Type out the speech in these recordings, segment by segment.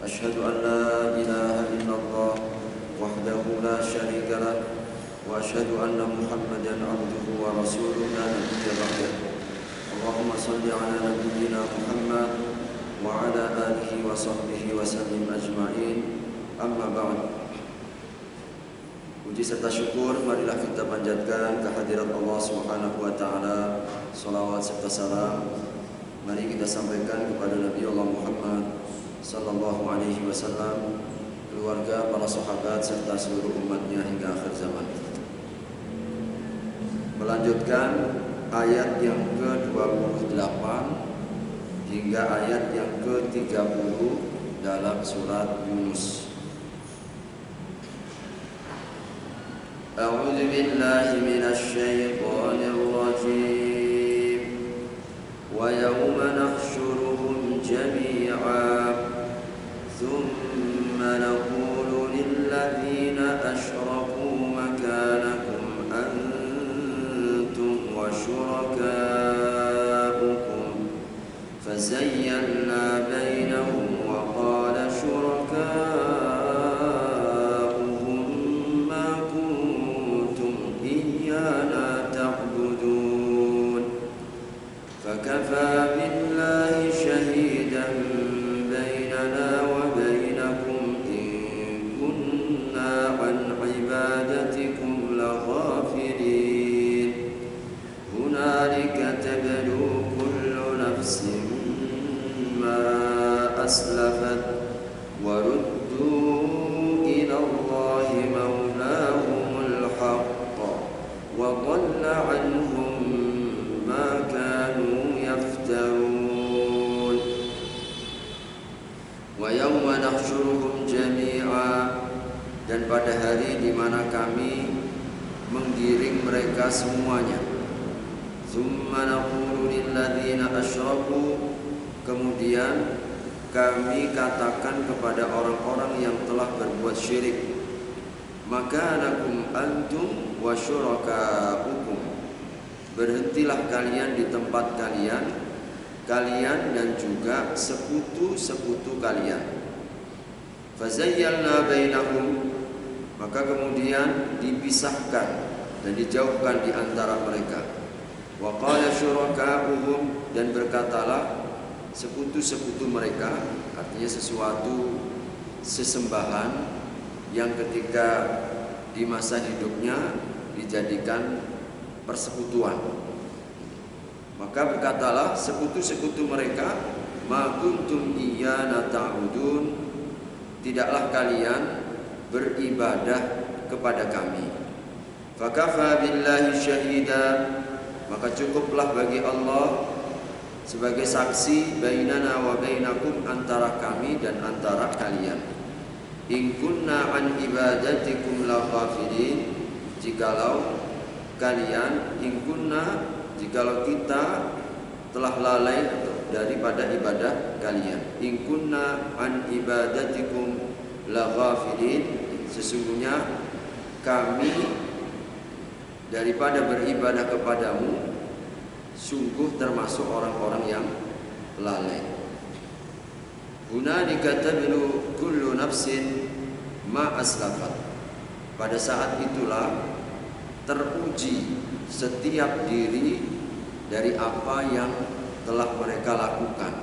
أشهد أن لا إله إلا الله وحده لا شريك له وأشهد أن محمدا عبده ورسوله لا نبي بعده اللهم صل على نبينا محمد وعلى آله وصحبه وسلم أجمعين أما بعد. Puji serta syukur marilah kita panjatkan kehadirat Allah Subhanahu wa taala. Shalawat serta salam mari kita sampaikan kepada Nabi Allah Muhammad sallallahu alaihi wasallam, keluarga, para sahabat serta seluruh umatnya hingga akhir zaman. Melanjutkan ayat yang ke-28 hingga ayat yang ke-30 dalam surat Yunus. A'udzu billahi minasy syaithanir rajim. Wa yawma nahsyuruhum jami'a thumma naqulu lil ladzina asyraku makanakum antum wa syurakaukum fazayyana bainahum wa qala syurakaukum فكفى بالله شهيدا بيننا وبينكم إن كنا عن عبادتكم لغافلين هنالك تبلو كل نفس ما أسلفت وردوا إلى الله مولاهم الحق وضل عنهم ما كانوا يفترون ويوم نحشرهم جميعا dan pada hari di mana kami menggiring mereka semuanya. Tsumma naqulu lil ladzina asyraku, kemudian kami katakan kepada orang-orang yang telah berbuat syirik, makanakum antum wa syurakaukum, berhentilah kalian di tempat kalian, kalian dan juga sekutu-sekutu kalian. Fazayyalna bainahum, maka kemudian dipisahkan dan dijauhkan di antara mereka. Wa qala syurakauhum, dan berkatalah sekutu-sekutu mereka, artinya sesuatu sesembahan yang ketika di masa hidupnya dijadikan persekutuan. Maka berkatalah sekutu-sekutu mereka, ma kuntum iyyana ta'budun, tidaklah kalian beribadah kepada kami. Fakafa billahi syahida, maka cukuplah bagi Allah sebagai saksi bainana wa bainakum, antara kami dan antara kalian. In kunna an ibadatikum laghafilin, jikalau kalian, ingkunna, jikalau kita telah lalai daripada ibadah kalian. Ingkunna an ibadatikum laghafilin, sesungguhnya kami daripada beribadah kepadamu sungguh termasuk orang-orang yang lalai. Hunalika tablu kullu nafsin ma aslafat, pada saat itulah teruji setiap diri dari apa yang telah mereka lakukan.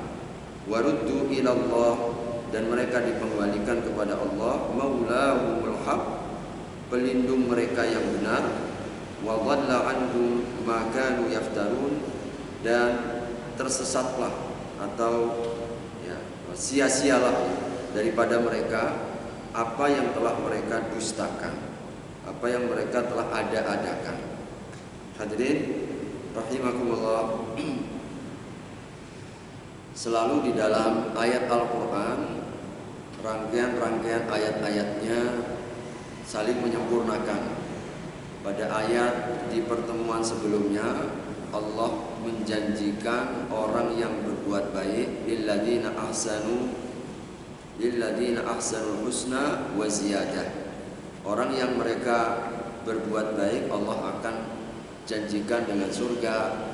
Waruddu ilallah, dan mereka dikembalikan kepada Allah, maulahumul haq, pelindung mereka yang benar. Wa dhalla anhum ma kanu yaftarun, dan tersesatlah atau sia-sialah daripada mereka apa yang telah mereka dustakan, apa yang mereka telah ada-adakan. Hadirin rahimakumullah, selalu di dalam ayat Al-Quran, rangkaian-rangkaian ayat-ayatnya saling menyempurnakan. Pada ayat di pertemuan sebelumnya, Allah menjanjikan orang yang berbuat baik, lilladzina ahsanul husna wa ziyadah. Orang yang mereka berbuat baik, Allah akan janjikan dengan surga,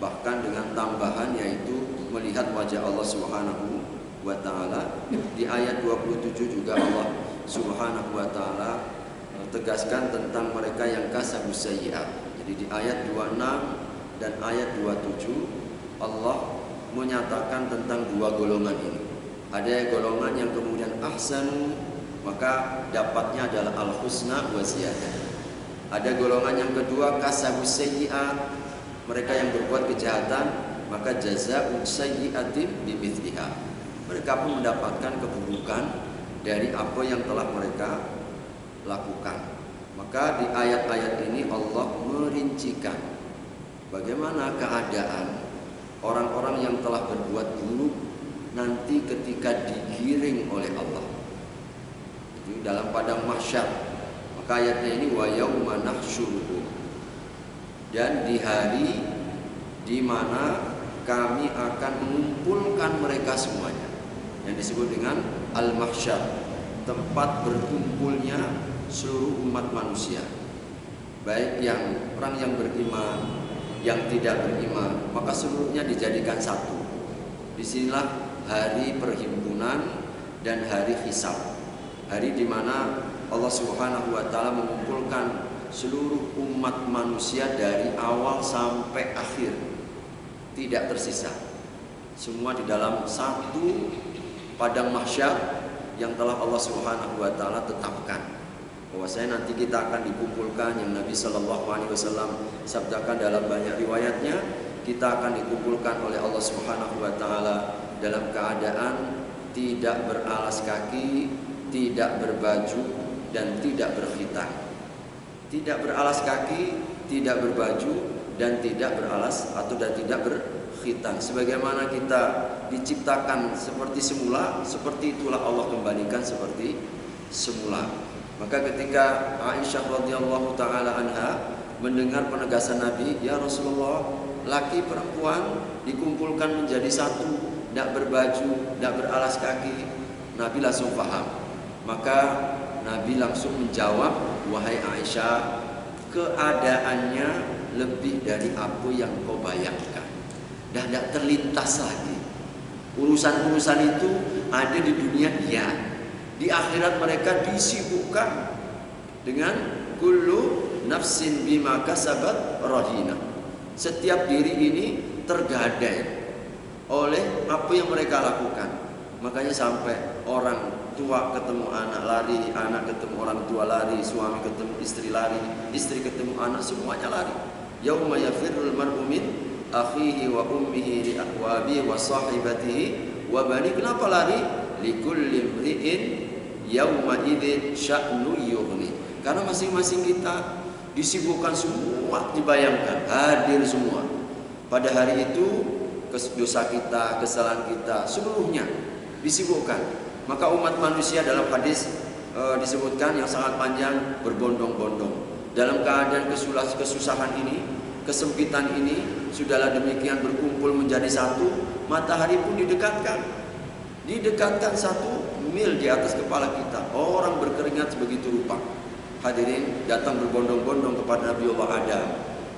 bahkan dengan tambahan, yaitu melihat wajah Allah Subhanahu wa ta'ala. Di ayat 27 juga Allah Subhanahu wa ta'ala tegaskan tentang mereka yang kasabus sayyi'at. Jadi di ayat 26 dan ayat 27 Allah menyatakan tentang dua golongan ini. Ada golongan yang kemudian ahsanu, maka dapatnya adalah al-husna wa ziyadah. Ada golongan yang kedua kasabus sayyi'at, mereka yang berbuat kejahatan, maka jazaa'u sayyi'atin bimithliha. Mereka pun mendapatkan keburukan dari apa yang telah mereka lakukan. Maka di ayat-ayat ini Allah merincikan bagaimana keadaan orang-orang yang telah berbuat buruk nanti ketika digiring oleh Allah. Jadi dalam padang mahsyar. Maka ayatnya ini wa yauma nahsyuruhum. Dan di hari di mana kami akan mengumpulkan mereka semuanya, yang disebut dengan al-mahsyar, tempat berkumpulnya seluruh umat manusia, baik yang orang yang beriman, yang tidak beriman, maka seluruhnya dijadikan satu. Disinilah hari perhimpunan dan hari hisab, hari di mana Allah Subhanahu wa ta'ala mengumpulkan seluruh umat manusia dari awal sampai akhir, tidak tersisa. Semua di dalam satu padang mahsyar yang telah Allah Subhanahu wa ta'ala tetapkan. Bahwasanya nanti kita akan dikumpulkan, yang Nabi Shallallahu Alaihi Wasallam sabdakan dalam banyak riwayatnya, kita akan dikumpulkan oleh Allah Subhanahu wa ta'ala dalam keadaan tidak beralas kaki, tidak berbaju, dan tidak berkhitan. Tidak beralas kaki, tidak berbaju, dan tidak beralas atau dan tidak berkhitan. Sebagaimana kita diciptakan seperti semula, seperti itulah Allah kembalikan seperti semula. Maka ketika Aisyah radhiyallahu taala anha mendengar penegasan Nabi, ya Rasulullah, laki perempuan dikumpulkan menjadi satu, tidak berbaju, tidak beralas kaki, Nabi langsung paham. Maka Nabi langsung menjawab, wahai Aisyah, keadaannya lebih dari apa yang kau bayangkan. Dah tidak terlintas lagi. Urusan-urusan itu ada di dunia, ya. Di akhirat mereka disibukkan dengan kullu nafsin bima kasabat rahina. Setiap diri ini tergadai oleh apa yang mereka lakukan. Makanya sampai orang tua ketemu anak lari, anak ketemu orang tua lari, suami ketemu istri lari, istri ketemu anak, semuanya lari. Yauma yafirrul mar'u min akhihi wa ummihi li aqwabihi wa sahibatihi wa bani. Kenapa lari? Likulli imri'in yauma idzin sya'nu yughni. Karena masing-masing kita disibukkan semua, dibayangkan hadir semua. Pada hari itu dosa kita, kesalahan kita seluruhnya disibukkan. Maka umat manusia dalam hadis disebutkan yang sangat panjang berbondong-bondong dalam keadaan kesusahan ini, kesempitan ini, sudahlah demikian berkumpul menjadi satu. Matahari pun didekatkan 1 mil di atas kepala kita. Orang berkeringat sebegitu rupa. Hadirin datang berbondong-bondong kepada Nabi Allah Adam.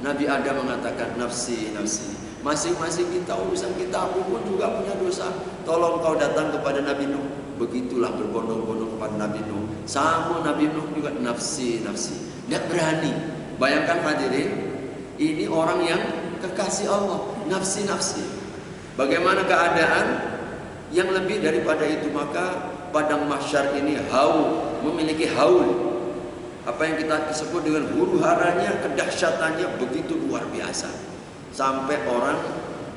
Nabi Adam mengatakan, nafsi, nafsi. Masing-masing kita, urusan kita, aku pun juga punya dosa. Tolong kau datang kepada Nabi Nuh. Begitulah berbondong-bondong kepada Nabi Nuh. Sama Nabi Nuh juga, nafsi, nafsi. Tidak berani. Bayangkan hadirin, ini orang yang kekasih Allah, nafsi, nafsi. Bagaimana keadaan yang lebih daripada itu? Maka padang mahsyar ini memiliki haul. Apa yang kita sebut dengan huru haranya, kedahsyatannya begitu luar biasa. Sampai orang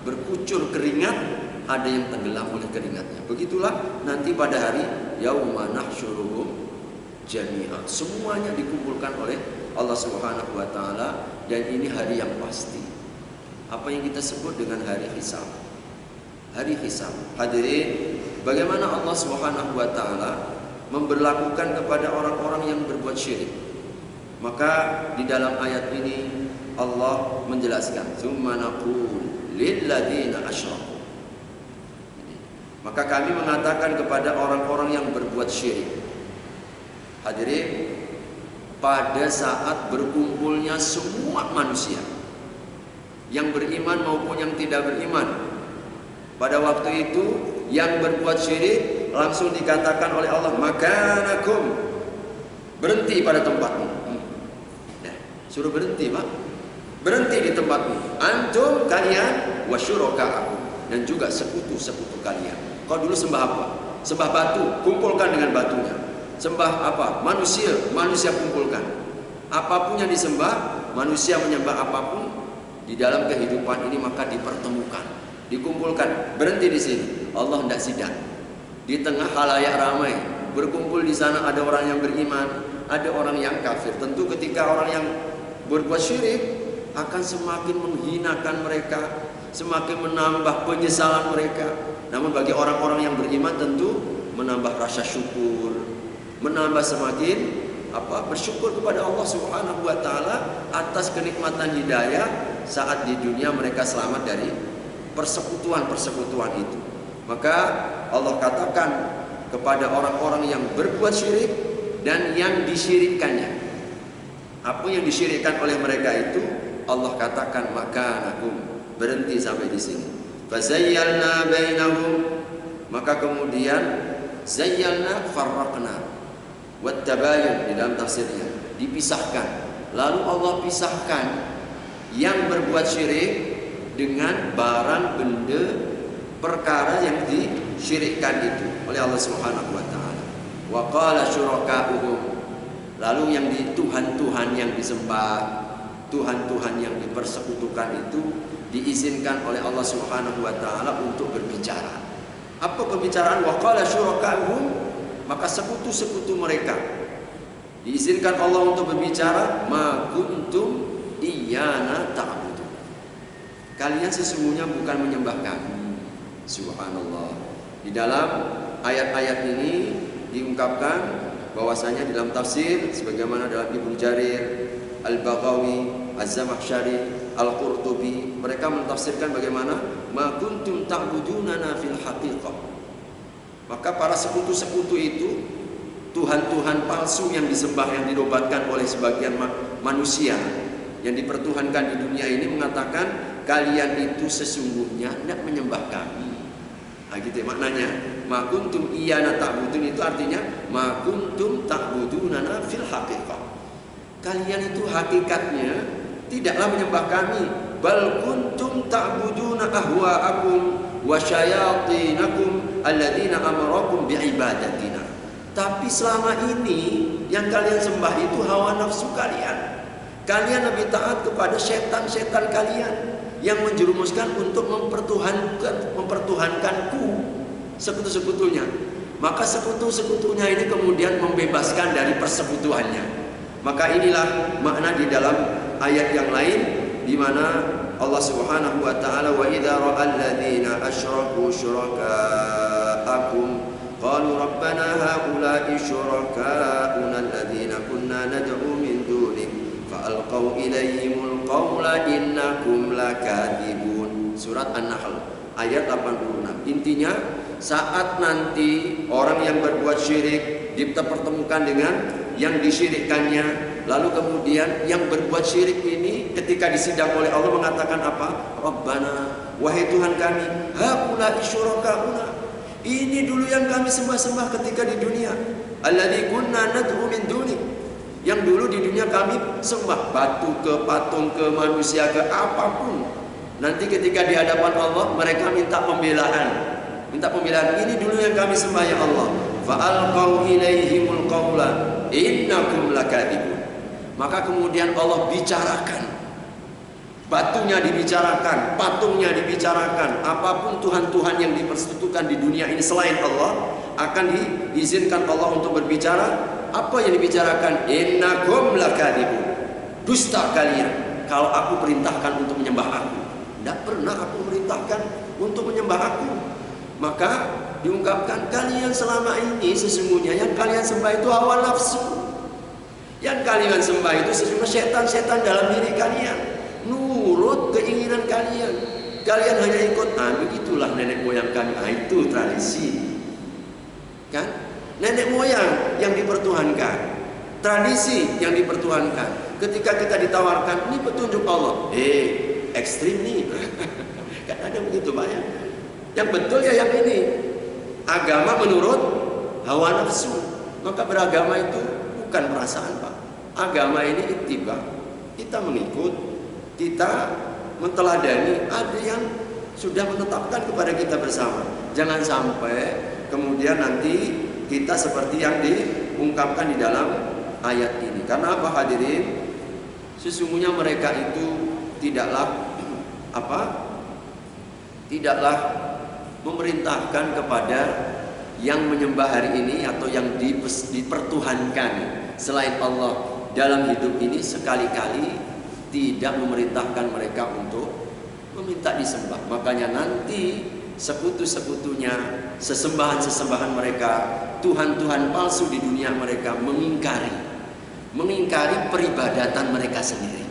berkucur keringat, ada yang tenggelam oleh keringatnya. Begitulah nanti pada hari yauma nahsyuruhum jami'an. Semuanya dikumpulkan oleh Allah Subhanahu wa taala, dan ini hari yang pasti. Apa yang kita sebut dengan hari hisab. Hari hisab. Hadirin, bagaimana Allah Subhanahu wa taala memberlakukan kepada orang-orang yang berbuat syirik. Maka di dalam ayat ini Allah menjelaskan, "Tsumma naqul lil ladzina asyraku." Maka kami mengatakan kepada orang-orang yang berbuat syirik. Hadirin, pada saat berkumpulnya semua manusia, yang beriman maupun yang tidak beriman, pada waktu itu yang berbuat syirik, langsung dikatakan oleh Allah, makanakum, berhenti pada tempatmu. Nah, suruh berhenti, Pak. Berhenti di tempatmu. Antum, kalian, wasyuraka'akum, dan juga sekutu-sekutu kalian. Kau dulu sembah apa? Sembah batu, kumpulkan dengan batunya. Sembah apa? Manusia, manusia kumpulkan. Apapun yang disembah, manusia menyembah apapun di dalam kehidupan ini, maka dipertemukan, dikumpulkan. Berhenti di sini. Allah hendak sidang. Di tengah halayak ramai, berkumpul di sana, ada orang yang beriman, ada orang yang kafir. Tentu ketika orang yang berbuat syirik akan semakin menghinakan mereka, semakin menambah penyesalan mereka. Namun bagi orang-orang yang beriman tentu menambah rasa syukur, menambah semakin bersyukur kepada Allah Subhanahu wa taala atas kenikmatan hidayah saat di dunia mereka selamat dari persekutuan-persekutuan itu. Maka Allah katakan kepada orang-orang yang berbuat syirik dan yang disyirikkannya. Apa yang disyirikkan oleh mereka itu Allah katakan makanakum, berhenti sampai di sini. Fazayyalna bainahum, maka kemudian zayyalna farraqna wattabayun di dalam tafsirnya, dipisahkan. Lalu Allah pisahkan yang berbuat syirik dengan barang benda perkara yang disyirikkan itu oleh Allah Subhanahu wa taala. Wa qala syuraka'uhum, lalu yang di Tuhan-Tuhan yang disembah, Tuhan-Tuhan yang dipersekutukan itu diizinkan oleh Allah Subhanahu wa taala untuk berbicara. Apa pembicaraan? Wa qala syuraka'uhum, maka sekutu-sekutu mereka diizinkan Allah untuk berbicara, ma kuntum iyyana ta'budun, kalian sesungguhnya bukan menyembah kami. Subhanallah. Di dalam ayat-ayat ini diungkapkan bahwasanya dalam tafsir sebagaimana dalam Ibnu Jarir, Al-Baghawi, Az-Zamakhsyari, Al-Qurtubi, mereka mentafsirkan bagaimana ma kuntum ta'budunana fil haqiqah. Maka para sekutu-sekutu itu, Tuhan-Tuhan palsu yang disembah, yang dinobatkan oleh sebagian manusia yang dipertuhankan di dunia ini, mengatakan kalian itu sesungguhnya tidak menyembah kami. Nah gitu ya maknanya. Ma kuntum iyyana ta'budun itu artinya ma kuntum ta'budunana fil haqiqah. Kalian itu hakikatnya tidaklah menyembah kami. Bal kuntum ta'buduna ahwa'akum wa syayatinakum alladzina amarakum bi'ibadatina. Tapi selama ini yang kalian sembah itu hawa nafsu kalian. Kalian lebih taat kepada setan-setan kalian yang menjerumuskan untuk mempertuhankanku, sekutu-sekutunya. Maka sekutu-sekutunya ini kemudian membebaskan dari persekutuannya. Maka inilah makna di dalam ayat yang lain di mana Allah Subhanahu wa taala, wa idza ra'al ladzina asyraku syuraka'akum qalu rabbana haula'i syuraka'una alladzina kunna nad'u min dunik fa'alqaw ilaihimul qawla innakum lakadzibun. Surat An-Nahl ayat 86. Intinya saat nanti orang yang berbuat syirik dipertemukan dengan yang disyirikkannya, lalu kemudian yang berbuat syirik ini ketika disidang oleh Allah mengatakan apa? Rabbana, wahai Tuhan kami, haula'i syuraka'una, ini dulu yang kami sembah-sembah ketika di dunia. Alladzi kunna nad'u min dunik, yang dulu di dunia kami sembah, batu ke patung ke manusia ke apapun. Nanti ketika di hadapan Allah mereka minta pembelaan. Ini dulu yang kami sembah ya Allah. Fa'alqaw ilaihimul qawla innakum lakadzibun. Maka kemudian Allah bicarakan, batunya dibicarakan, patungnya dibicarakan, apapun Tuhan-Tuhan yang dipersekutukan di dunia ini selain Allah akan diizinkan Allah untuk berbicara. Apa yang dibicarakan? Innakum lakadzibun, dusta kalian kalau aku perintahkan untuk menyembah aku. Tidak pernah aku perintahkan untuk menyembah aku. Maka diungkapkan, kalian selama ini sesungguhnya yang kalian sembah itu hawa nafsu. Yang kalian sembah itu sesungguhnya setan-setan dalam diri kalian, nurut keinginan kalian. Kalian hanya ikut, begitulah nenek moyang kami. Itu tradisi, kan? Nenek moyang yang dipertuhankan, tradisi yang dipertuhankan. Ketika kita ditawarkan, ini petunjuk Allah, ekstrim nih. Kan ada begitu banyak. Yang betul ya yang ini. agama menurut hawa nafsu. Maka beragama itu bukan perasaan, Pak. Agama ini ittiba. Kita mengikut, kita menteladani. Ada yang sudah menetapkan kepada kita bersama. Jangan sampai kemudian nanti kita seperti yang diungkapkan di dalam ayat ini. Karena apa, hadirin? Sesungguhnya mereka itu tidaklah memerintahkan kepada yang menyembah hari ini atau yang dipertuhankan selain Allah dalam hidup ini, sekali-kali tidak memerintahkan mereka untuk meminta disembah. Makanya nanti sekutu-sekutunya, sesembahan-sesembahan mereka, Tuhan-Tuhan palsu di dunia mereka mengingkari peribadatan mereka sendiri.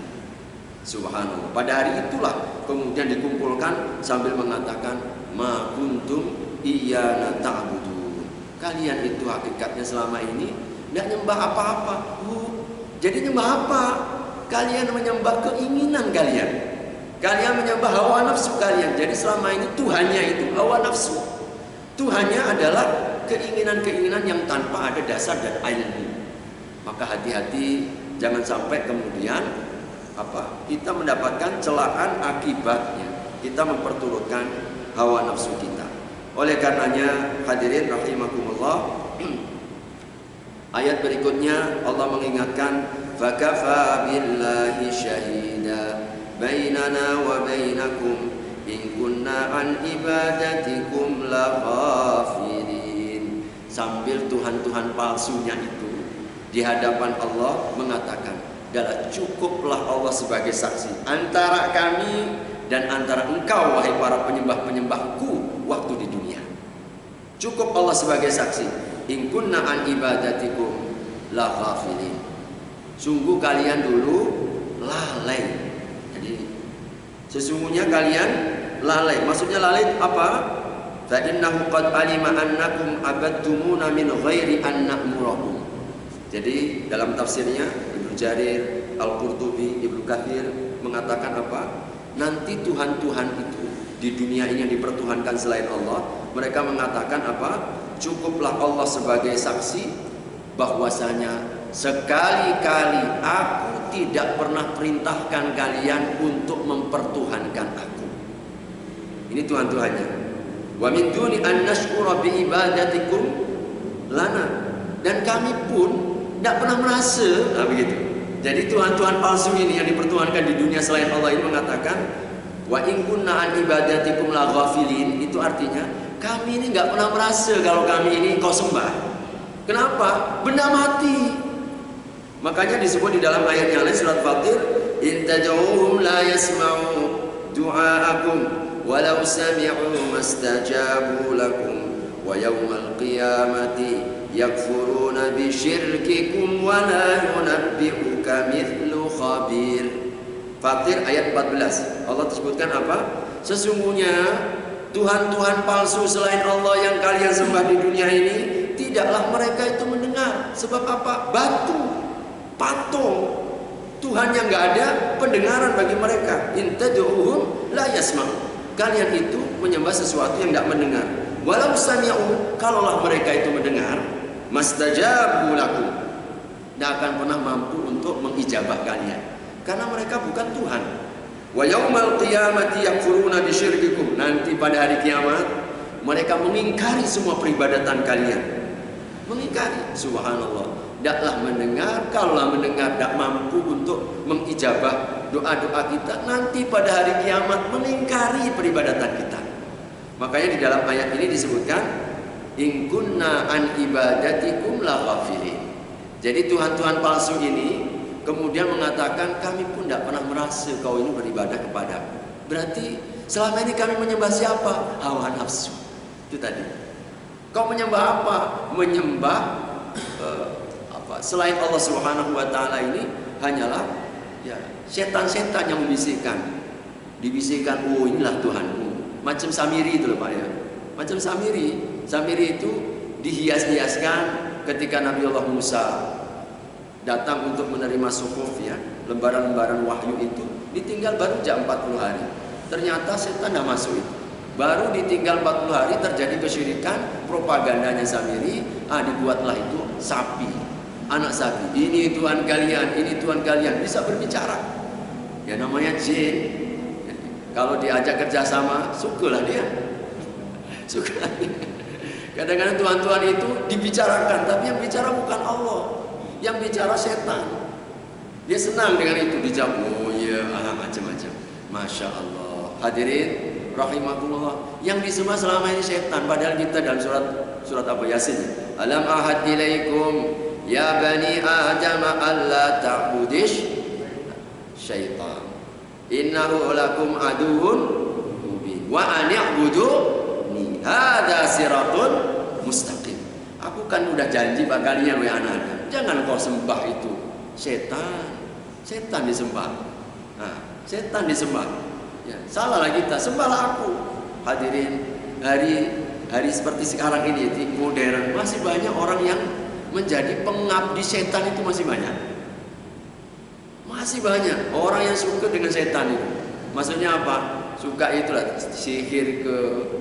Subhanallah. Pada hari itulah kemudian dikumpulkan sambil mengatakan, ma kuntum iyyana ta'budun. Kalian itu hakikatnya selama ini tidak nyembah apa-apa. Jadi nyembah apa? Kalian menyembah keinginan kalian. Kalian menyembah hawa nafsu kalian. Jadi selama ini Tuhannya itu hawa nafsu. Tuhannya adalah keinginan-keinginan yang tanpa ada dasar dan ilmu. Maka hati-hati, jangan sampai kemudian kita mendapatkan celaan akibatnya. Kita memperturutkan hawa nafsu kita. Oleh karenanya, hadirin rahimakumullah, ayat berikutnya Allah mengingatkan, fakafa billahi syahida bainana wa bainakum in kunna an ibadatikum laghafilin. Sambil Tuhan-Tuhan palsunya itu di hadapan Allah mengatakan, adalah cukuplah Allah sebagai saksi antara kami dan antara engkau wahai para penyembah-penyembahku waktu di dunia. Cukup Allah sebagai saksi. In kunna an ibadatikum la ghafilin. Sungguh kalian dulu lalai. Jadi sesungguhnya kalian lalai. Maksudnya lalai apa? Fa innahu qad alima annakum abadtumuna min ghairi an na'murakum. Jadi dalam tafsirnya Ibnu Jarir, Al-Qurtubi, Ibnu Katsir mengatakan apa? Nanti Tuhan-Tuhan itu di dunia ini yang dipertuhankan selain Allah, mereka mengatakan apa? Cukuplah Allah sebagai saksi bahwasanya sekali-kali aku tidak pernah perintahkan kalian untuk mempertuhankan aku. Ini Tuhan-Tuhannya. Wa min duni an nashkura bi ibadatikum lana. Dan kami pun tidak pernah merasa begitu. Jadi Tuhan-Tuhan palsu ini yang dipertuhankan di dunia selain Allah ini mengatakan, wa in kunna an ibadatikum la ghafilin. Itu artinya kami ini nggak pernah merasa kalau kami ini kau sembah. Kenapa? Benda mati. Makanya disebut di dalam ayat yang lain surat Fatir, in tad'uhum la yasma'u du'aakum walau sami'u mastajabu lakum wa yawmal qiyamati yakfuruna bisyirkikum wa la yunabbi'uka mithlu khabir. Fatir ayat 14. Allah sebutkan apa? Sesungguhnya Tuhan-Tuhan palsu selain Allah yang kalian sembah di dunia ini, tidaklah mereka itu mendengar. Sebab apa? Batu, patung, Tuhan yang nggak ada pendengaran bagi mereka. In tad'uhum la yasma'u. Kalian itu menyembah sesuatu yang tidak mendengar. Walau sami'u, kalaulah mereka itu mendengar, mastajabu lakum, tidak akan pernah mampu untuk mengijabah kalian, karena mereka bukan Tuhan. Wa yaumal qiyamati yakfuruna bisyirkikum. Nanti pada hari kiamat mereka mengingkari semua peribadatan kalian. Mengingkari, subhanallah. Tidaklah mendengar, kalaulah mendengar tidak mampu untuk mengijabah doa-doa kita. Nanti pada hari kiamat mengingkari peribadatan kita. Makanya di dalam ayat ini disebutkan, in kunna an ibadatikum la ghafilin. Jadi Tuhan-Tuhan palsu ini kemudian mengatakan, kami pun tidak pernah merasa kau ini beribadah kepadaku. Berarti selama ini kami menyembah siapa? Hawa nafsu. Itu tadi. Kau menyembah apa? Menyembah selain Allah Subhanahu wa taala ini hanyalah setan-setan yang membisikkan. Dibisikkan, oh inilah Tuhanmu. Macam Samiri itu loh Pak ya. Macam Samiri. Samiri itu dihias-hiaskan ketika Nabi Allah Musa datang untuk menerima suhuf ya, lembaran-lembaran wahyu itu ditinggal baru jam 40 hari. Ternyata setan dah masuk itu. Baru ditinggal 40 hari terjadi kesyirikan, propagandanya Samiri, dibuatlah itu sapi, anak sapi. Ini Tuhan kalian, ini Tuhan kalian, bisa berbicara. Ya namanya jin. Kalau diajak kerjasama, syukurlah dia. Syukurlah dia. Kadang-kadang Tuhan-Tuhan itu dibicarakan, tapi yang bicara bukan Allah, yang bicara setan. Dia senang dengan itu, dijawab, oh iya, macam-macam. Masya Allah. Hadirin rahimakumullah, yang disembah selama ini setan, padahal kita dalam surat apa, Yasin, alam ahad ilaikum ya bani adam alla ta'budish syaitan innahu lakum aduun mubin wa ani'buduni hadza siratun mustaqim. Aku kan udah janji pak kalian wahai anak Adam, jangan kau sembah itu setan. Setan disembah. Setan disembah. Ya, salahlah kita, sembahlah aku. Hadirin, hari seperti sekarang ini di modern, masih banyak orang yang menjadi pengabdi setan, itu masih banyak. Masih banyak orang yang suka dengan setan itu. Maksudnya apa? Suka itulah sihir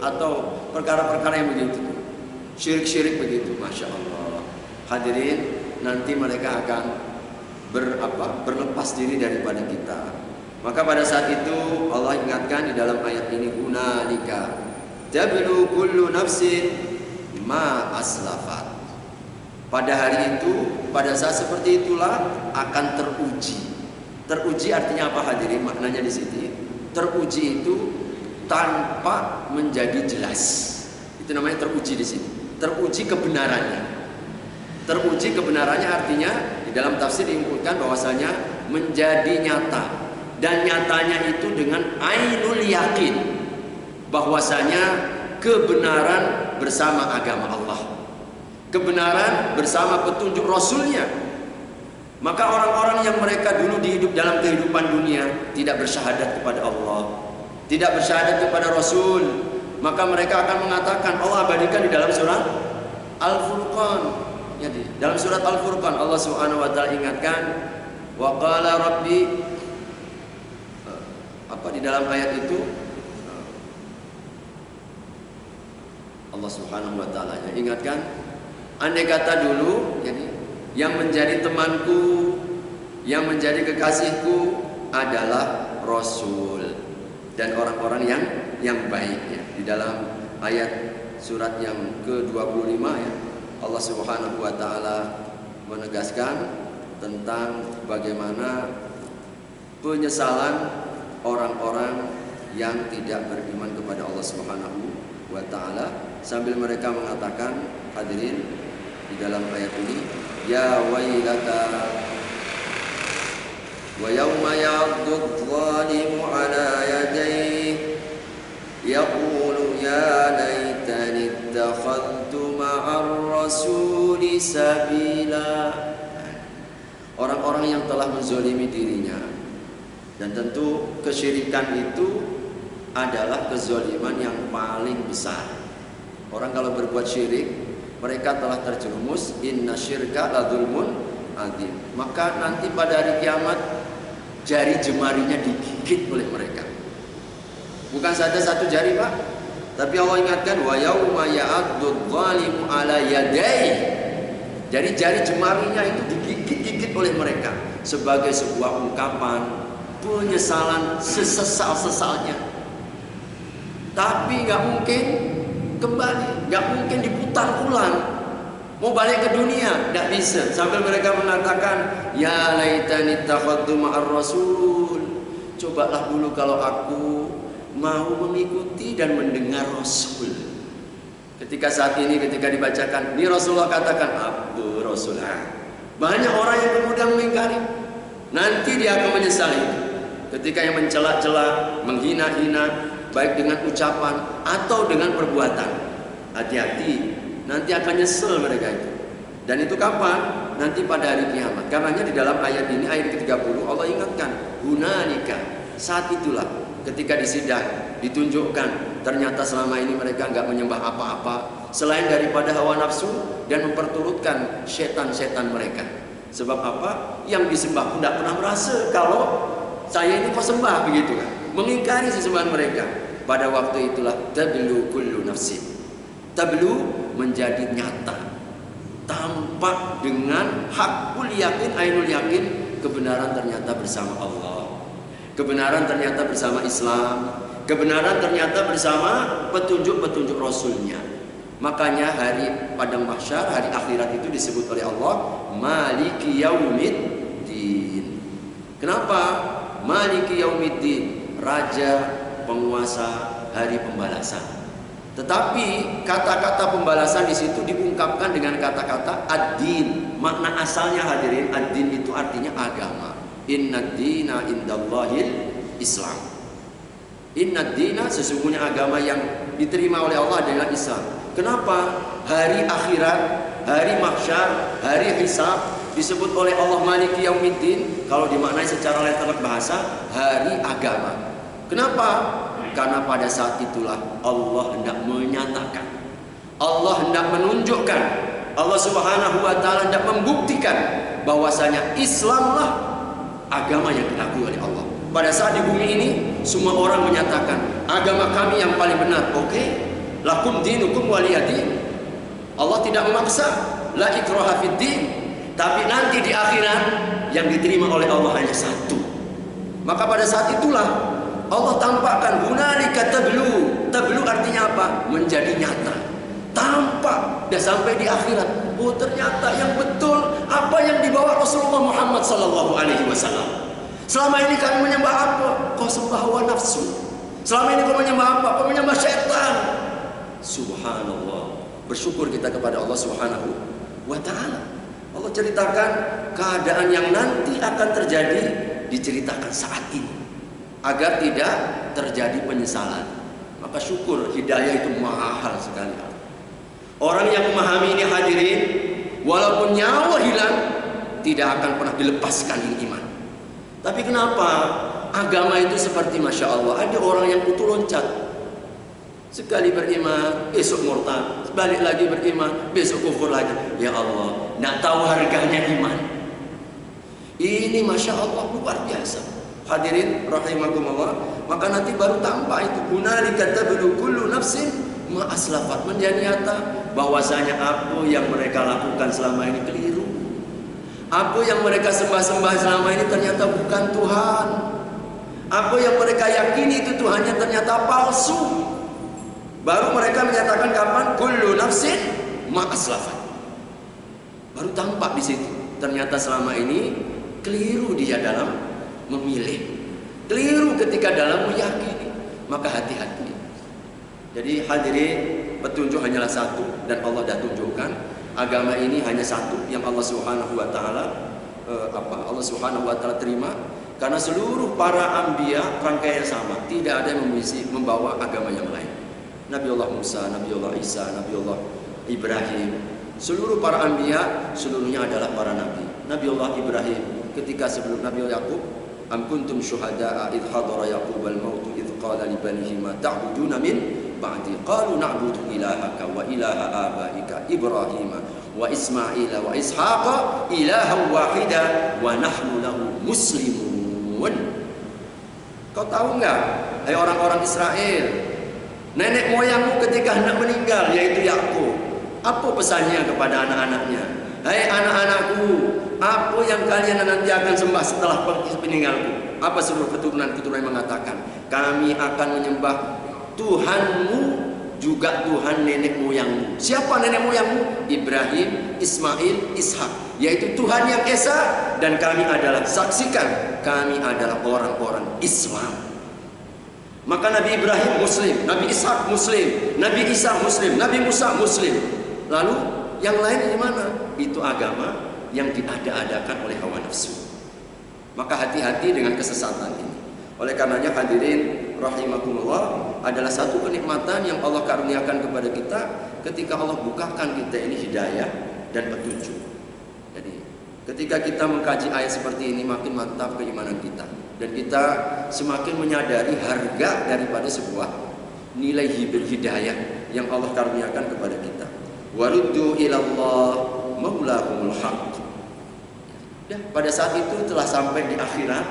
atau perkara-perkara yang begitu. Syirik-syirik begitu, Masya Allah. Hadirin, nanti mereka akan berlepas diri daripada kita. Maka pada saat itu Allah ingatkan di dalam ayat ini, hunalika tablu kullu nafsin ma aslafat. Pada hari itu, pada saat seperti itulah akan teruji. Teruji artinya apa hadirin? Maknanya di sini, teruji itu tanpa menjadi jelas. Itu namanya teruji di sini. Teruji kebenarannya. Teruji kebenarannya artinya di dalam tafsir diinputkan bahwasanya menjadi nyata. Dan nyatanya itu dengan ainul yakin, bahwasanya kebenaran bersama agama Allah, kebenaran bersama petunjuk Rasulnya. Maka orang-orang yang mereka dulu hidup dalam kehidupan dunia tidak bersyahadat kepada Allah, tidak bersyahadat kepada Rasul, maka mereka akan mengatakan, Allah abadikan di dalam surat Al-Furqan. Jadi dalam surat Al-Furqan Allah Subhanahu wa taala ingatkan, wa qala rabbi, apa di dalam ayat itu Allah Subhanahu wa taala ingatkan, andai kata dulu jadi yang menjadi temanku, yang menjadi kekasihku adalah Rasul dan orang-orang yang baiknya. Di dalam ayat surat yang ke-25 ya, Allah Subhanahu wa taala menegaskan tentang bagaimana penyesalan orang-orang yang tidak beriman kepada Allah Subhanahu wa taala, sambil mereka mengatakan, hadirin, di dalam ayat ini, ya wailata wa yauma ya'ddu adh-dhalimu ala yadayhi yaqulu ya laitani ittakhadtu ma'ar rasuli sabila. Orang-orang yang telah menzalimi dirinya. Dan tentu kesyirikan itu adalah kezaliman yang paling besar. Orang kalau berbuat syirik, mereka telah terjerumus, inna syirka la dzulmun adzim. Maka nanti pada hari kiamat jari jemarinya digigit oleh mereka. Bukan saja satu jari, Pak, tapi Allah ingatkan wa yauma ya'addu dzalimu ala yadayhi. Jadi jari jemarinya itu digigit-gigit oleh mereka sebagai sebuah ungkapan penyesalan sesesal-sesalnya. Tapi nggak mungkin kembali, nggak mungkin diputar ulang. Mau balik ke dunia, nggak bisa. Sambil mereka mengatakan, ya laitani ittakhadtu ma'ar rasul. Cobalah dulu kalau aku mau mengikuti dan mendengar Rasul. Ketika saat ini, ketika dibacakan, ini Rasulullah katakan, Abu Rasulullah. Banyak orang yang kemudian mengingkari. Nanti dia akan menyesali. Ketika yang mencela-cela, menghina-hina, baik dengan ucapan atau dengan perbuatan, hati-hati, nanti akan nyesel mereka itu. Dan itu kapan? Nanti pada hari kiamat. Karenanya di dalam ayat ini, ayat ke-30, Allah ingatkan, hunalika, saat itulah, ketika disidang, ditunjukkan, ternyata selama ini mereka nggak menyembah apa-apa selain daripada hawa nafsu dan memperturutkan setan-setan mereka. Sebab apa? Yang disembah pun tidak pernah merasa kalau saya ini kok sembah, begitu kan? Mengingkari sesembahan mereka. pada waktu itulah tablu kullu nafsin. Tablu menjadi nyata, tampak dengan hakul yakin, ainul yakin, kebenaran ternyata bersama Allah, kebenaran ternyata bersama Islam, kebenaran ternyata bersama petunjuk-petunjuk Rasulnya. Makanya hari padang mahsyar, hari akhirat itu disebut oleh Allah Maliki Yaumiddin. Kenapa? Maliki Yaumiddin, raja, penguasa, hari pembalasan. Tetapi kata-kata pembalasan di situ diungkapkan dengan kata-kata ad-din. Makna asalnya hadirin, ad-din itu artinya agama. Innad dina indallahil Islam. Innad dina, sesungguhnya agama yang diterima oleh Allah adalah Islam. Kenapa? Hari akhirat, hari mahsyar, hari hisab disebut oleh Allah Maliki Yaumiddin. Kalau dimaknai secara letterlek bahasa, hari agama. Kenapa? Karena pada saat itulah Allah hendak menyatakan, Allah hendak menunjukkan, Allah Subhanahu wa taala hendak membuktikan bahwasanya Islamlah agama yang diakui oleh Allah. Pada saat di bumi ini semua orang menyatakan agama kami yang paling benar. Oke, lakum dinukum waliyadin. Allah tidak memaksa, la ikraha fid din. Tapi nanti di akhirat yang diterima oleh Allah hanya satu. Maka pada saat itulah Allah tampakkan hunalika tablu. Tablu artinya apa? Menjadi nyata, tampak, dan sampai di akhirat. Oh, ternyata yang betul apa yang dibawa Rasulullah Muhammad sallallahu alaihi wasallam. Selama ini kami menyembah apa? Kau sembah hawa nafsu. Selama ini kau menyembah apa? Kau menyembah syaitan. Subhanallah. Bersyukur kita kepada Allah Subhanahu wa taala. Allah ceritakan keadaan yang nanti akan terjadi, diceritakan saat ini agar tidak terjadi penyesalan. Maka syukur, hidayah itu mahal sekali. Orang yang memahami ini hadirin, walaupun nyawa hilang, tidak akan pernah dilepaskan ini iman. Tapi kenapa? Agama itu seperti Masya Allah, ada orang yang putus loncat. Sekali beriman, besok murtad, balik lagi beriman, besok kufur lagi. Ya Allah, nak tahu harganya iman. Ini Masya Allah luar biasa. Hadirin rahimakumullah, maka nanti baru tampak itu hunalika tablu kullu nafsin ma aslafat, menjadi nyata bahwasanya apa yang mereka lakukan selama ini keliru. Apa yang mereka sembah-sembah selama ini ternyata bukan Tuhan. Apa yang mereka yakini itu Tuhannya ternyata palsu. Baru mereka menyatakan kapan? Kullu nafsin ma aslafat. Baru tampak di situ. Ternyata selama ini keliru dia dalam memilih, keliru ketika dalam meyakini. Maka hati-hati. Jadi hadirin, petunjuk hanyalah satu dan Allah dah tunjukkan. Agama ini hanya satu yang Allah Subhanahu wa taala Allah Subhanahu wa taala terima, karena seluruh para anbiya rangkaian sama, tidak ada yang membawa agama yang lain. Nabiullah Musa, Nabiullah Isa, Nabiullah Ibrahim, seluruh para anbiya seluruhnya adalah para nabi. Nabiullah Ibrahim ketika sebelum Nabiullah Yaqub, am kuntum syuhada'a idh hadara Yaqubal mautu idh qala li banihi ma ta'buduna min ba'di qalu na'budu ilahaka wa ilaha abaika Ibrahim wa Ismail wa Ishaqa ilahan wahida wa nahnu lahu muslimun. Kau tahu enggak, hai orang-orang Israel, nenek moyangmu ketika hendak meninggal yaitu Yakub, apa pesannya kepada anak-anaknya? Hai anak-anakku, apa yang kalian nanti akan sembah setelah peninggalku? Apa seluruh keturunan-keturunan yang mengatakan, kami akan menyembah Tuhanmu juga Tuhan nenek moyangmu. Siapa nenek moyangmu? Ibrahim, Ismail, Ishak, yaitu Tuhan yang Esa. Dan kami adalah, saksikan, kami adalah orang-orang Islam. Maka Nabi Ibrahim Muslim, Nabi Ishak Muslim, Nabi Isa Muslim, Nabi Musa Muslim. Lalu yang lain di mana? Itu agama yang diada-adakan oleh hawa nafsu. Maka hati-hati dengan kesesatan ini. Oleh karenanya hadirin rahimakumullah, adalah satu kenikmatan yang Allah karuniakan kepada kita ketika Allah bukakan kita ini hidayah dan petunjuk. Jadi ketika kita mengkaji ayat seperti ini, makin mantap keimanan kita, dan kita semakin menyadari harga daripada sebuah nilai hidayah yang Allah karuniakan kepada kita. Waruddu ilallah maulahumul haq. Dan pada saat itu telah sampai di akhirat,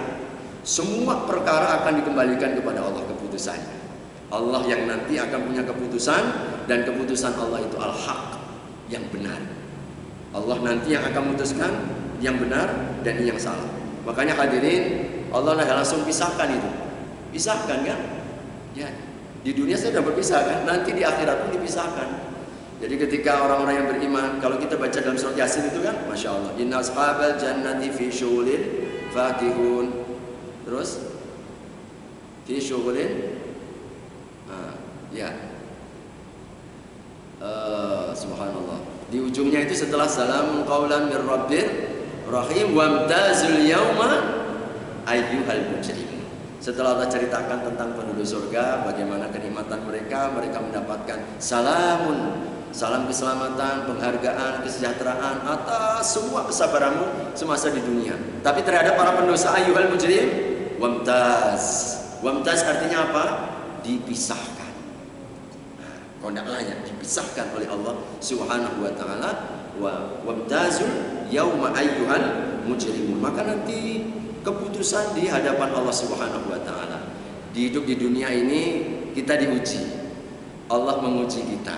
semua perkara akan dikembalikan kepada Allah keputusannya. Allah yang nanti akan punya keputusan, dan keputusan Allah itu al-haq, yang benar. Allah nanti yang akan memutuskan yang benar dan yang salah. Makanya hadirin, Allah langsung pisahkan itu. Pisahkan kan? Ya. Di dunia saya sudah berpisah kan, nanti di akhirat pun dipisahkan. Jadi ketika orang-orang yang beriman, kalau kita baca dalam surat Yasin itu kan, Masya Allah, inna ashabal jannati fi syughulin fakihun. Terus fi syughulin, ya, subhanallah. Di ujungnya itu setelah salamun qaulan mir rabbir rahim wamtazul yauma ayyuhal mujrimun. Setelah Allah ceritakan tentang penduduk surga, bagaimana kenikmatan mereka mendapatkan salamun, salam keselamatan, penghargaan, kesejahteraan atas semua kesabaranmu semasa di dunia. Tapi terhadap para pendosa, ayyuhal mujrim, wamtaz. Wamtaz artinya apa? Dipisahkan. Nah, kondaklahnya dipisahkan oleh Allah Subhanahu wa taala. Wamtazul yauma ayyuhal mujrimun. Maka nanti keputusan di hadapan Allah Subhanahu wa taala. Di hidup di dunia ini kita diuji. Allah menguji kita.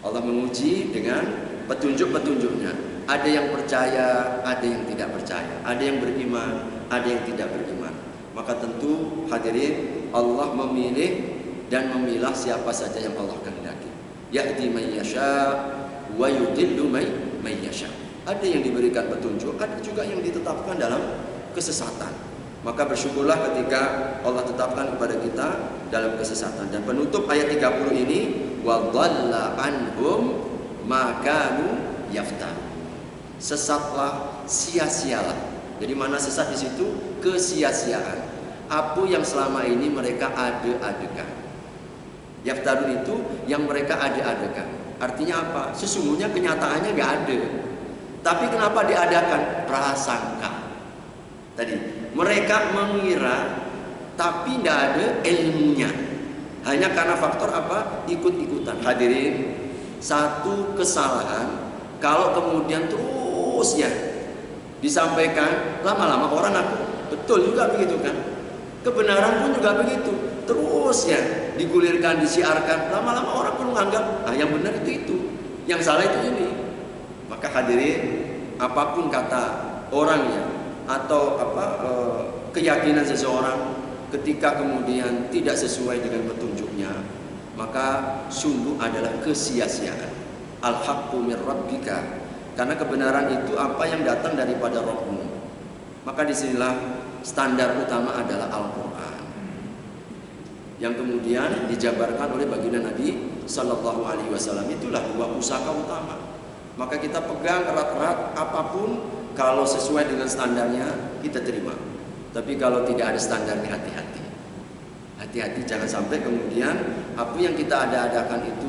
Allah menguji dengan petunjuk-petunjuknya. Ada yang percaya, ada yang tidak percaya. Ada yang beriman, ada yang tidak beriman. Maka tentu hadirin, Allah memilih dan memilah siapa saja yang Allah kehendaki. Yahdi man yasha wa yudillu man yasha. Ada yang diberikan petunjuk, ada juga yang ditetapkan dalam kesesatan. Maka bersyukurlah ketika Allah tetapkan kepada kita dalam kesesatan. Dan penutup ayat 30 ini, wa dhalla anhum ma kanu yaftar. Sesatlah, sia-sialah. Jadi mana sesat di situ? Kesia-siaan. Apa yang selama ini mereka ade-adekan. Yaftarun itu yang mereka ade-adekan. Artinya apa? Sesungguhnya kenyataannya nggak ada. Tapi kenapa diadakan? Prasangka. Tadi mereka mengira tapi tidak ada ilmunya, hanya karena faktor apa? Ikut-ikutan. Hadirin, satu kesalahan kalau kemudian terus ya disampaikan, lama-lama orang aku betul juga begitu kan, kebenaran pun juga begitu, terus ya digulirkan, disiarkan, lama-lama orang pun menganggap yang benar itu, yang salah itu ini. Maka hadirin, apapun kata orangnya atau keyakinan seseorang, ketika kemudian tidak sesuai dengan petunjuknya, maka sungguh adalah kesia-siaan. Al-haqqu mir rabbika, karena kebenaran itu apa yang datang daripada Rabbmu. Maka disinilah standar utama adalah Al-Quran, yang kemudian dijabarkan oleh baginda Nabi Sallallahu Alaihi Wasallam. Itulah dua pusaka utama. Maka kita pegang erat-erat, apapun kalau sesuai dengan standarnya kita terima. Tapi kalau tidak ada standarnya, hati-hati. Hati-hati, jangan sampai kemudian apa yang kita ada-adakan itu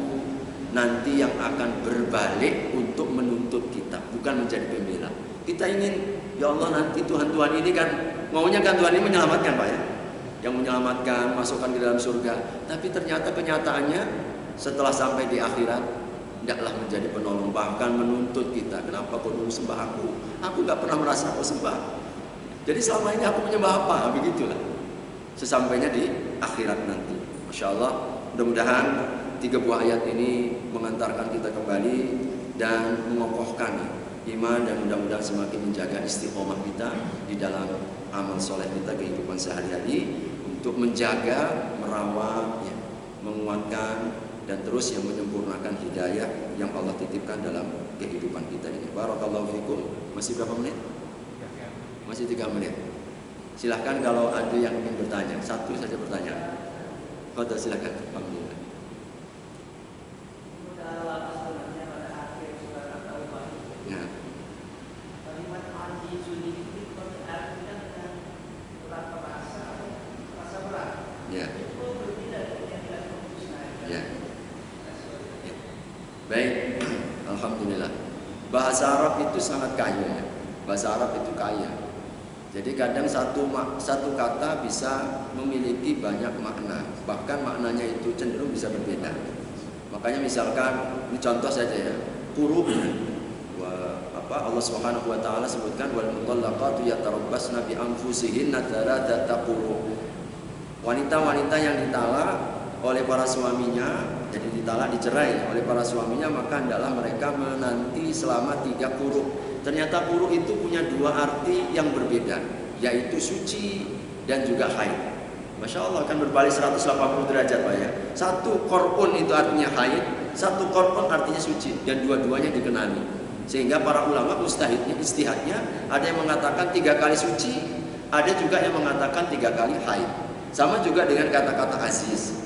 nanti yang akan berbalik untuk menuntut kita, bukan menjadi pembela. Kita ingin, ya Allah, nanti Tuhan-Tuhan ini kan maunya kan Tuhan ini menyelamatkan, Pak ya, yang menyelamatkan, masukkan ke dalam surga. Tapi ternyata kenyataannya setelah sampai di akhirat tidaklah menjadi penolong, bahkan menuntut kita. Kenapa kau dulu sembah aku? Aku nggak pernah merasa kau sembah. Jadi selama ini aku menyembah apa? Begitulah. Sesampainya di akhirat nanti. Masya Allah. Mudah-mudahan 3 buah ayat ini mengantarkan kita kembali dan mengokohkan iman, dan mudah-mudahan semakin menjaga istiqomah kita di dalam amal soleh kita, kehidupan sehari-hari, untuk menjaga, merawat, ya, menguatkan, dan terus yang menyempurnakan hidayah yang Allah titipkan dalam kehidupan kita ini. Barakallahu fikum. Masih berapa menit? Masih 3 menit. Silahkan kalau ada yang ingin bertanya, satu saja pertanyaan. Fadhil, silakan. Alhamdulillah. Ya. Ya. Ya. Baik, alhamdulillah. Bahasa Arab itu sangat kaya. Bahasa Arab itu kaya. Jadi kadang satu kata bisa memiliki banyak makna. Bahkan maknanya itu cenderung bisa berbeda. Makanya misalkan, ini contoh saja ya, qurub. Allah Subhanahu wa taala sebutkan wal mutallaqatu yatarabbasna bi anfusihinna thalathata qurub. Wanita-wanita yang ditalak oleh para suaminya, jadi ditalak, dicerai oleh para suaminya, maka hendaklah mereka menanti selama 3 quru. Ternyata quru itu punya 2 arti yang berbeda, yaitu suci dan juga haid. Masya Allah, kan berbalik 180 derajat Pak ya. Satu qur'un itu artinya haid, satu qur'un artinya suci, dan dua-duanya dikenali. Sehingga para ulama istihadnya ada yang mengatakan 3 kali suci, ada juga yang mengatakan 3 kali haid. Sama juga dengan kata-kata aziz.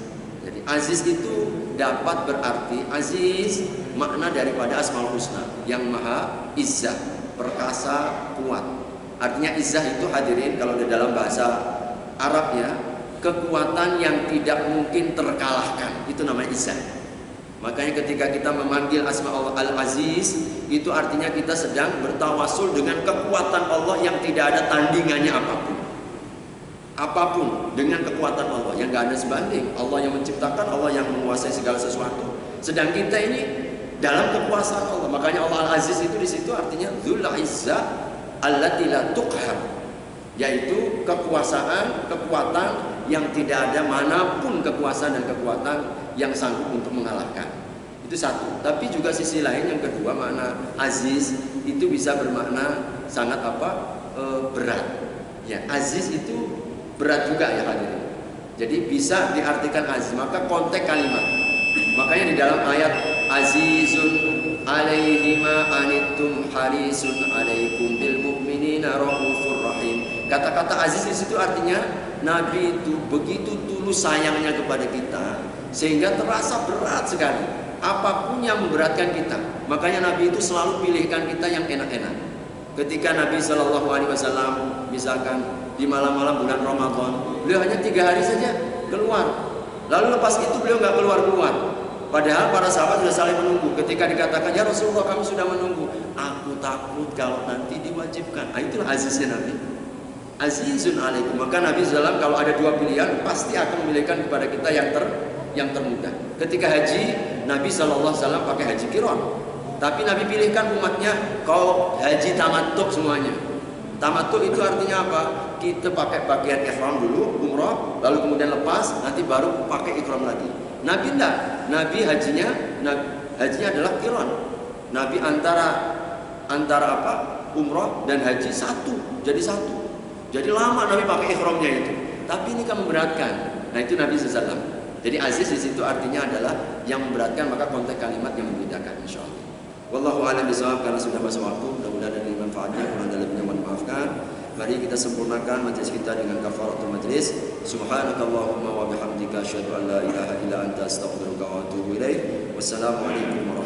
Jadi aziz itu dapat berarti, aziz makna daripada Asmaul Husna, yang maha izzah, perkasa, kuat. Artinya izzah itu hadirin kalau di dalam bahasa Arabnya, kekuatan yang tidak mungkin terkalahkan, itu namanya izzah. Makanya ketika kita memanggil asma Allah Al-Aziz, itu artinya kita sedang bertawasul dengan kekuatan Allah yang tidak ada tandingannya apapun. Apapun dengan kekuatan Allah yang gak ada sebanding. Allah yang menciptakan, Allah yang menguasai segala sesuatu. Sedang kita ini dalam kekuasaan Allah. Makanya Allah Al-Aziz itu di situ artinya Dzul Izzah allati la tuqhar, yaitu kekuasaan, kekuatan yang tidak ada manapun kekuasaan dan kekuatan yang sanggup untuk mengalahkan. Itu satu. Tapi juga sisi lain yang kedua, makna aziz itu bisa bermakna sangat berat. Ya, aziz itu berat juga ya hadirin. Jadi bisa diartikan aziz. Maka konteks kalimat. Makanya di dalam ayat azizun alaihi ma anittum harisun alaikum bil mu'minina raufur rahim. Kata-kata aziz di situ artinya Nabi itu begitu tulus sayangnya kepada kita sehingga terasa berat sekali. Apapun yang memberatkan kita, makanya Nabi itu selalu pilihkan kita yang enak-enak. Ketika Nabi Shallallahu Alaihi Wasallam misalkan di malam-malam bulan Ramadan, beliau hanya 3 hari saja keluar. Lalu lepas itu beliau nggak keluar-keluar. Padahal para sahabat sudah saling menunggu. Ketika dikatakan, ya Rasulullah kami sudah menunggu, aku takut kalau nanti diwajibkan. Itulah aziznya Nabi. Azizun alaikum. Maka Nabi SAW kalau ada 2 pilihan pasti akan memilihkan kepada kita yang termudah. Ketika haji, Nabi SAW pakai haji qiran. Tapi Nabi pilihkan umatnya, kau haji tamattu semuanya. Tamattu itu artinya apa? Kita pakai bagian ihram dulu, umrah, lalu kemudian lepas, nanti baru pakai ihram lagi. Nabi enggak. Nabi hajinya adalah qiran. Nabi antara umrah dan haji jadi satu. Jadi lama Nabi pakai ihramnya itu. Tapi ini kan memberatkan. Nah itu Nabi SAW. Jadi aziz di situ artinya adalah yang memberatkan, maka konteks kalimat yang membedakan insyaallah. Wallahu a'lam bishawab. Karena sudah masuk waktu, mudah-mudahan ada manfaatnya, kurang lebihnya mohon maafkan. Mari kita sempurnakan majelis kita dengan kafaratul majlis. Subhanakallahumma wa bihamdika asyhadu an la ilaha illa anta astaghfiruka wa atubu ilaik. Wassalamualaikum warahmatullahi wabarakatuh.